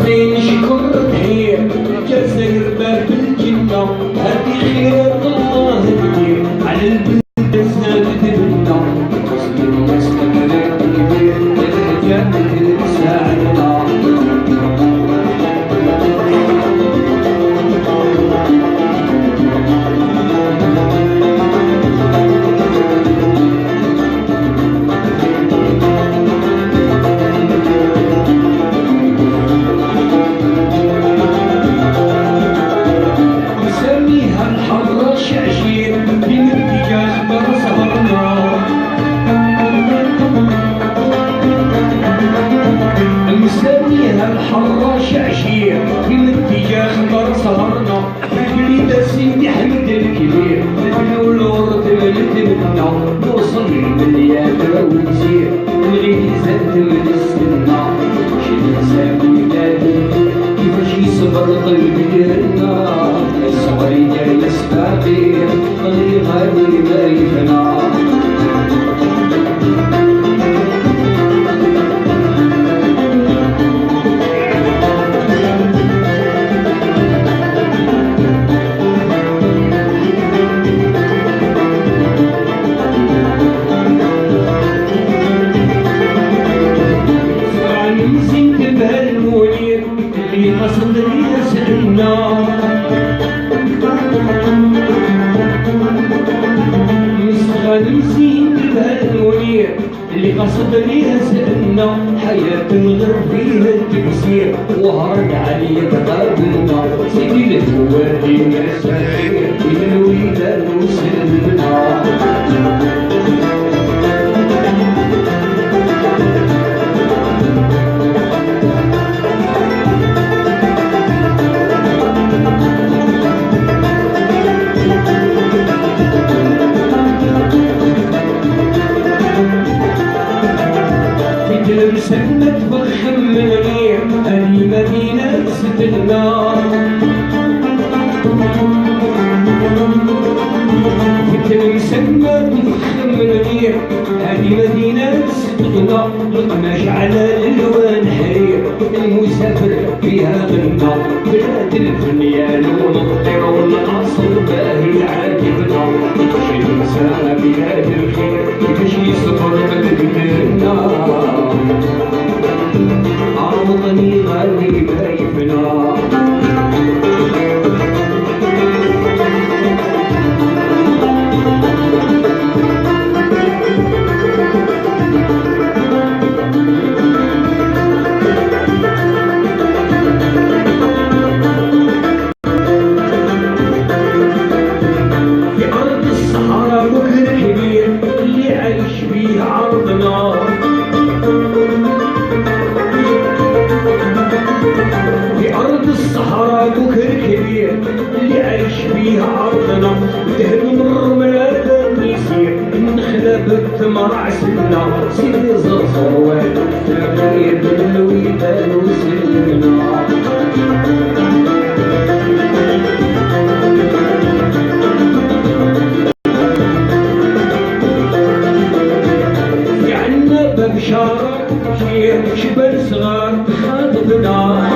زين شكر تحية الجزائر باب الجنة هذه خيرات الله كبير على البلد زادت بنا مسلم مستمر كبير الرجال تساعدنا الحرة شعشير في الاتجاه خبر سهرنا في البليدة سيدي حمد الكبير نبنو الورد نتمنى نوصل للمليان ونسير والغيزات من السنة شي نسامي بلادي كيفاش يصبر طيب ديالنا الصغري ديال السباقير طريق غادي ما يفنى قصد يسألنا مسخن مسين بهالمنير اللي قصد يسألنا حياة الغر فيها التكسير وهرج علي تقابلنا سيدي الهوادي مسافر إلى الوداد وسلمنا سنة تفخم من غير هذه مدينة ستنا سنة تفخم من غير هذه مدينة ستنا القماش على الألوان حرير المسافر فيها غنى بلاد الفنيان ونطير والأصل باهي عاجبنا شي ننسى بلاد الخير كيفاش يصبر بقدرنا عوضني غالي بايفنا في أرض الصحراء بكر كبير اللي عايش فيه عرضنا في أرض الصحراء بكر كبير اللي عايش فيها عرضنا دهن الرملة يسير النخلة بالثمر عسلنا سيدي زرزر والفقير بالوداد وسلمنا في عنبة بشارة شير شبل صغار خاطبنا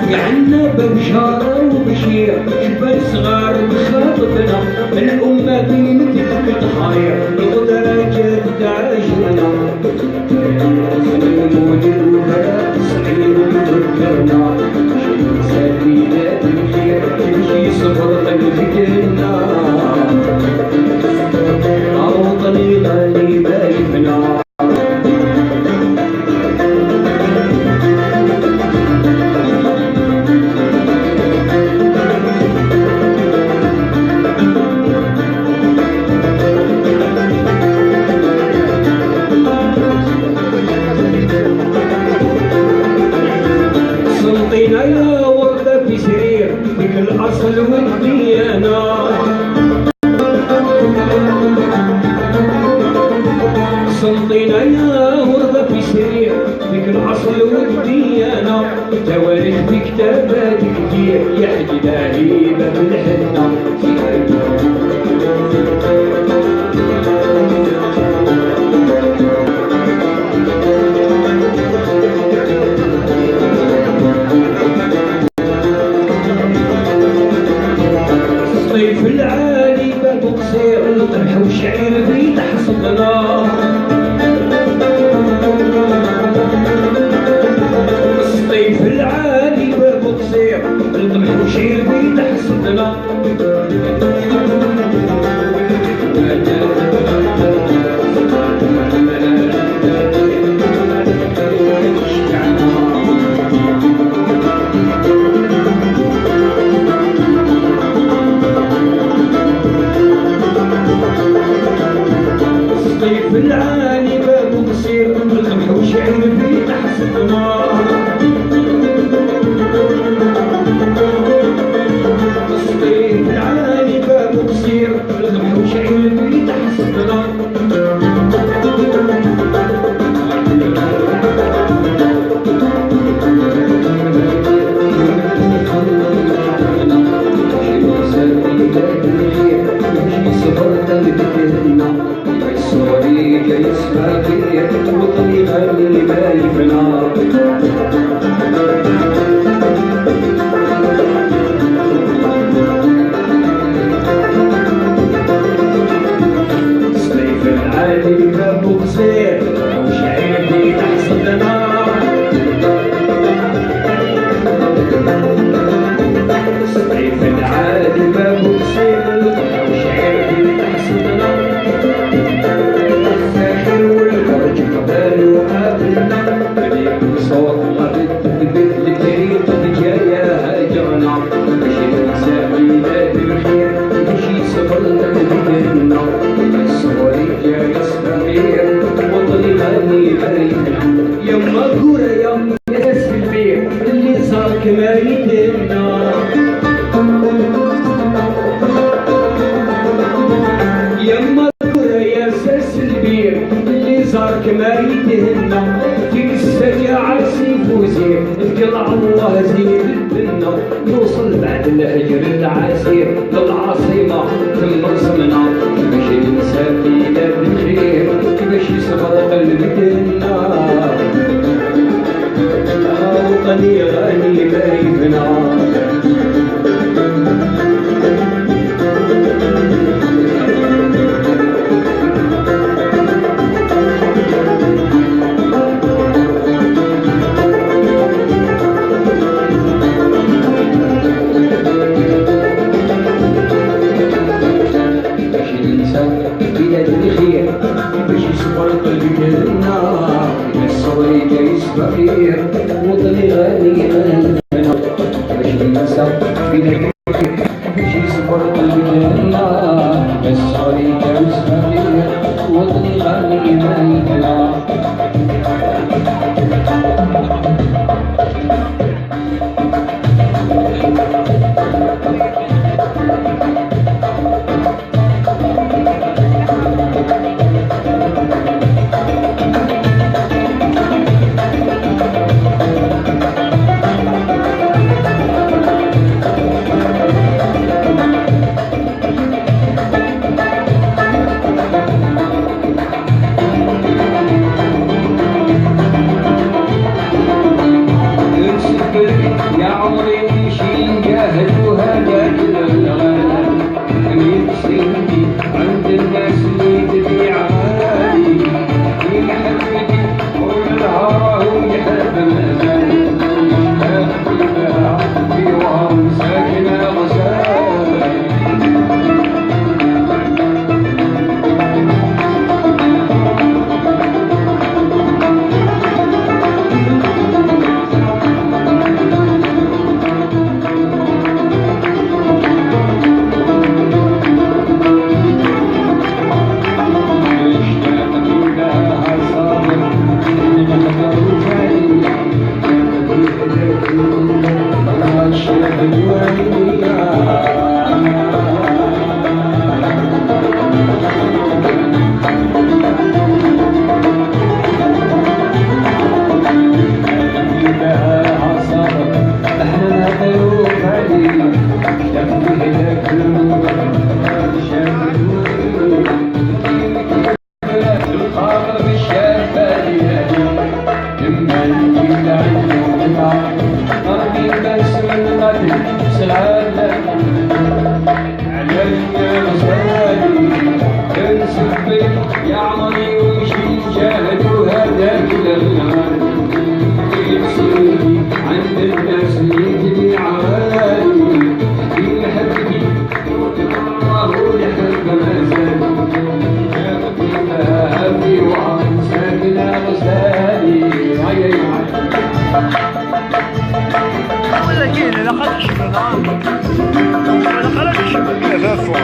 في عنبة بشارة وبشير شبل صغار خاطبنا الأمة بمثل تحاير القدرات تعاشرنا المدير وفاء صحيح وذكرنا سبيلات الخير تمشي صبر فكرنا عوضني غالي بايفنا سلطينا يا وردة في سرير فيك الأصل والديانة سلطينا يا وردة في سرير فيك الأصل والديانة تواريخ في كتابات كتير يحكي دهيبة بالحنة وشعير في تحسدنا الصيف العالي باب قصير القمح وشعير في تحسدنا الصوري جاي اسمعك وطني غني ما يفنى صيف العالي باب قصير وشعير في تحصدنا صيف العالي باب قصير وشعير في تحصدنا صوت الأرض تثبت الكريم جاية هاجرنا مشي سبيلات الخير مشي سفرنا بدنا الصوري جاي صغير وطني غني بيتنا يما كورة يما ناس في البيت اللي صار كما يدنا يما كورة يا ساس البير اللي صار كما يدهنا في السجاعة سيف وزير القلع الله زين الدنا نوصل بعد الهجر العسير للعاصمة ثم رسمنا باش ننسى بلاد الخير باش يصبر قلبنا وطني غني ما يفنى بلاد الخير باش يصبر قلبنا الصوري جاي صغير وطني غني غنى باش ننسى بلاد الخير باش يصبر قلبنا الصوري جاي صغير وطني غني غنى يا عمري نمشي جاهد وهذاك الغالي نفسي عند الناس اللي تبيع غالي يحبك والهوى ويحب المزاج يحبها في وهم ساكنة غزال يا عمري ومشي جاهد وهداك للغالي عند الناس اللي تبيع غالي يحبك الله يحب مازال يا في وعن ساكنة غزالي ولا كاين لا خرج لا خرج لا فوق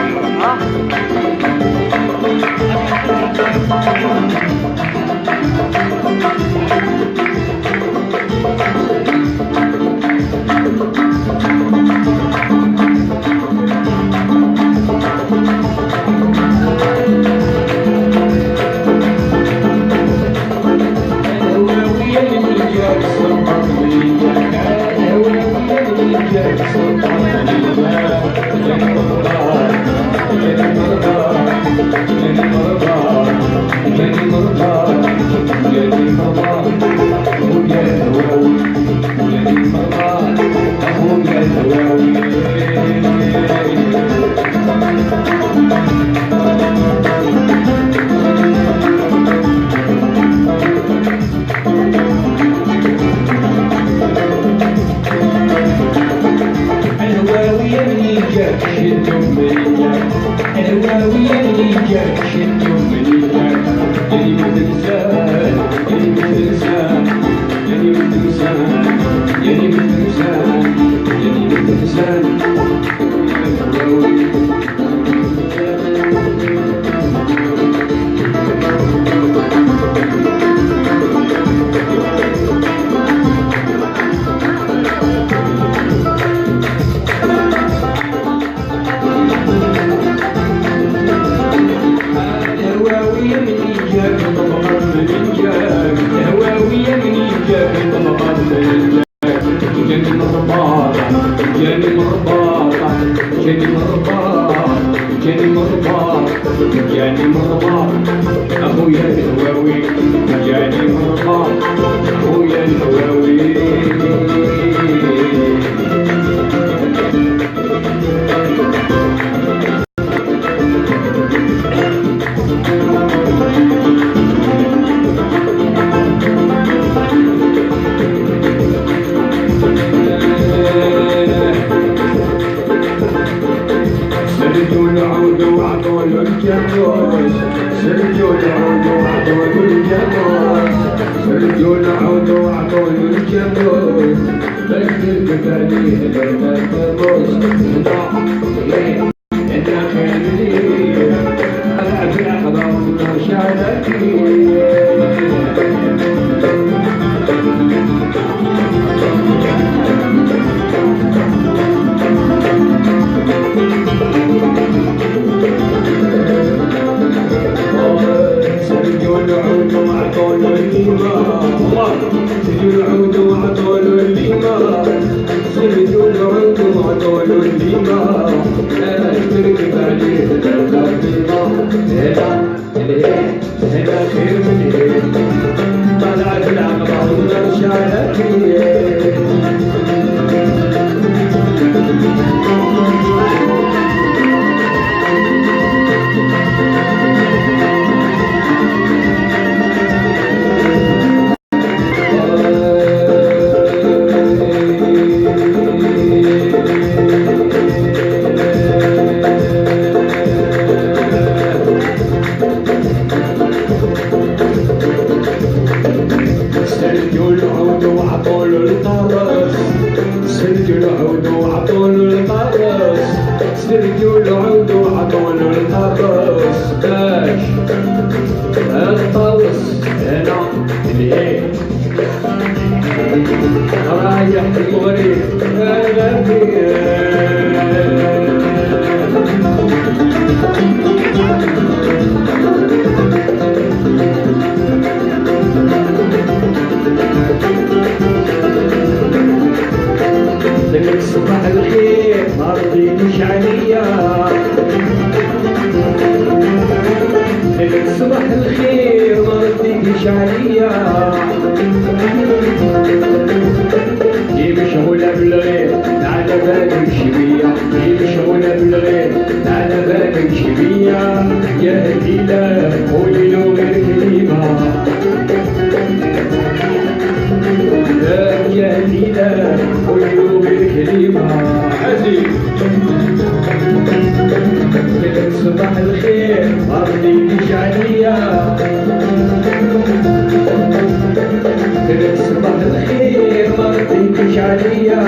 سردوا العود وعطوا الجاموس بس تركب عليه لما تموس انا خليل العب العقبه وشعلتي سردوا العود وعطوا الليمة سردوا العود وعطوا الليمة سردوا العود وعطوا الليمة تركب عليه القديمة هنا خير من هيك طلعت العقبة والنار شعلتي سردوا العود وعطوا القرص سردوا العود وعطوا القرص سردوا العود وعطوا القرص باش القرص هنا ليه رايح المغرب انا فيه لك صباح الخير ما رضيتش عليا لك صباح الخير ما رضيتش عليا دي مشغولة بالغير على بالك شوية دي مشغولة بالغير على بالك شوية يا هديلة قولي له غير كلمة يا هديلة قولي له غير كلمة عزيز لك صباح الخير ما رضيتش عليا لك صباح الخير ما رضيتش عليا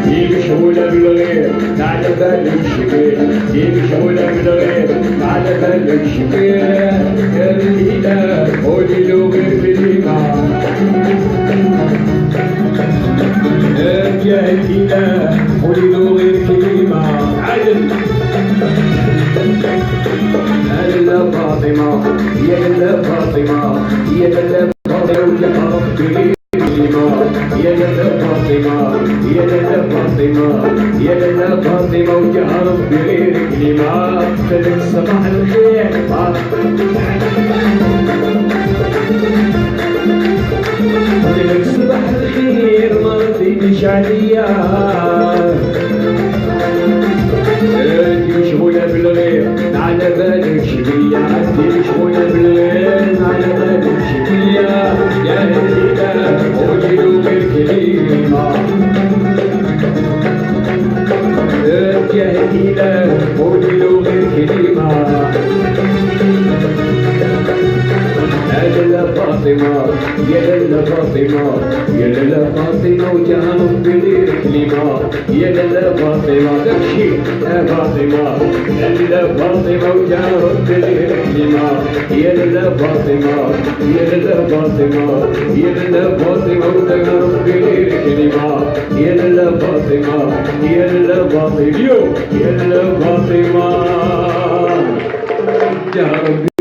دي مشغولة بالغير على بالك شبيه دي مشغولة بالغير على بالك شبيه يا هديلة قولي له غير كلمة يا هديلة قولي له غير كلمة عدل هلا فاطمة يا لا فاطمة يا لا فاطمة وجهرت بكلمة يا لا فاطمة يا لا فاطمة يا لا فاطمة وجهرت بغير كلمة لك صباح الخير لك صباح الخير ما رضيتش عليا انتي مشغولة بالغير على بالك شوية انتي مشغولة بالغير على بالك شوية يا هديلة قولي له غير كلمة يا هديلة قولي له غير كلمة يا فاطمة يا لا فاطمة يا لا فاطمة وجهرت بغير كلمة يا لا فاطمة تمشي يا فاطمة يا لا فاطمة وجهرت بغير كلمة يا لا فاطمة يا لا فاطمة يا لا فاطمة وجهرت بغير كلمة يا لا فاطمة يا لا فاطمة يا لا فاطمة جهرت